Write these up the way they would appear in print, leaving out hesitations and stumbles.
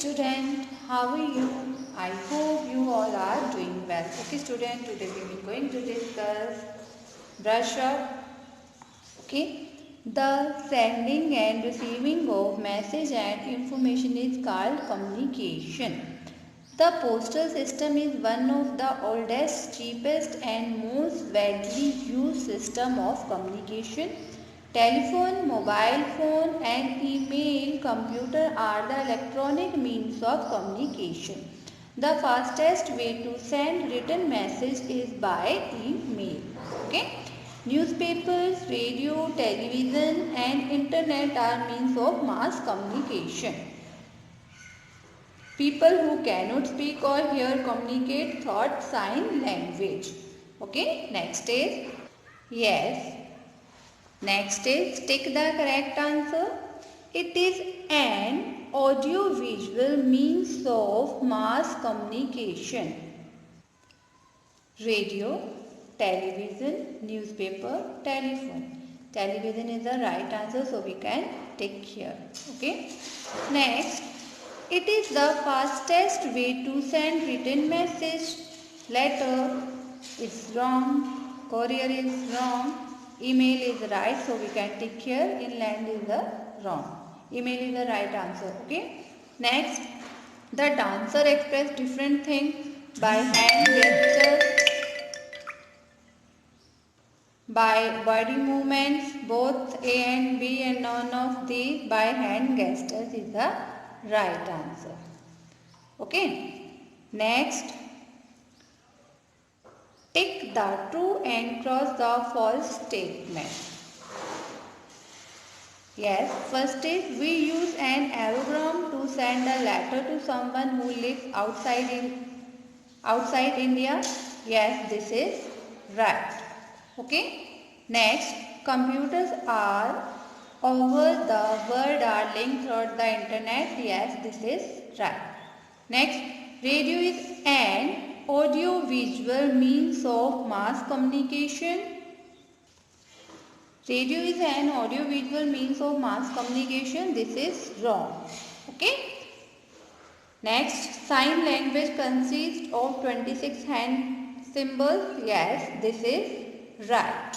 student, how are you? I hope you all are doing well. Okay student, today we will going to discuss brush up. Okay, the sending and receiving of message and information is called communication. The postal system is one of the oldest, cheapest and most widely used system of communication. Telephone, mobile phone and email, computer are the electronic means of communication. The fastest way to send written message is by email. Okay. Newspapers, radio, television and internet are means of mass communication. People who cannot speak or hear communicate thought sign language. Okay. Next is yes. Next is tick the correct answer. It is an audio-visual means of mass communication. Radio, television, newspaper, telephone. Television is the right answer, so we can tick here. Okay. Next, it is the fastest way to send written message. Letter is wrong. Courier is wrong. Email is right, so we can tick here. Inland is the wrong. Email is the right answer. Okay. Next, the dancer express different things by hand gestures, by body movements, both A and B and none of these by hand gestures is the right answer. Okay. Next, tick the true and cross the false statement. Yes, first is we use an aerogram to send a letter to someone who lives outside India. Yes, this is right. Okay. Next, computers are over the world are linked throughout the internet. Yes, this is right. Next, radio is an audio-visual means of mass communication. Radio is an audio-visual means of mass communication. This is wrong. Okay. Next, sign language consists of 26 hand symbols. Yes, this is right.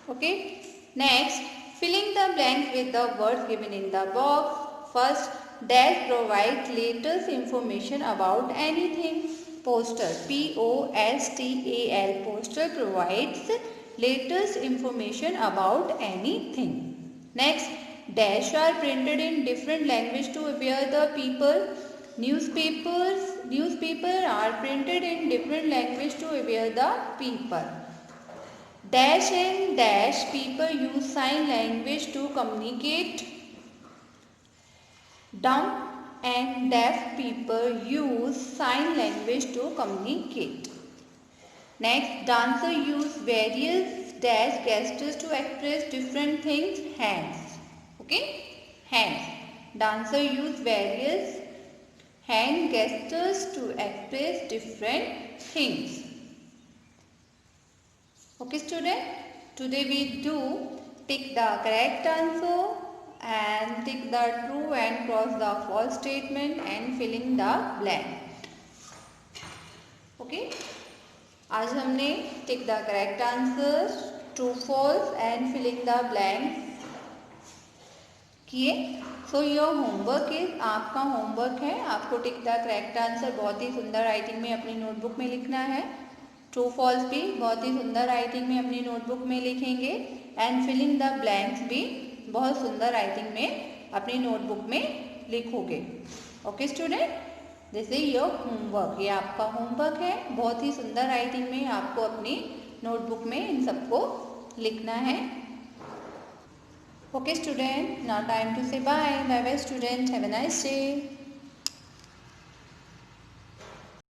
Okay. Next, filling the blanks with the words given in the box. First, dash provides latest information about anything. Postal, P-O-S-T-A-L, postal provides latest information about anything. Next, dash are printed in different language to aware the people. Newspaper are printed in different language to aware the people. Dash and dash people use sign language to communicate. Dumb and deaf people use sign language to communicate. Next, dancer use various dash gestures to express different things. Hands. Okay? Hands. Dancer use various hand gestures to express different things. Okay student, today we do tick the correct answer and tick the true and cross the false statement and filling the blank. Okay, आज हमने tick the correct answers, true false and filling the blank किए. So your homework is, आपका homework है, आपको tick the correct answer बहुत ही सुंदर writing में अपनी नोटबुक में लिखना है. ट्रू फॉल्स भी बहुत ही सुंदर राइटिंग में अपनी नोटबुक में लिखेंगे एंड फिलिंग द ब्लैंक्स भी बहुत सुंदर राइटिंग में अपनी नोटबुक में लिखोगे. Okay student, this is your homework. ये आपका होमवर्क है, बहुत ही सुंदर राइटिंग में आपको अपनी नोटबुक में इन सबको लिखना है. Okay student, now time to say bye. Bye bye student. Have a nice day.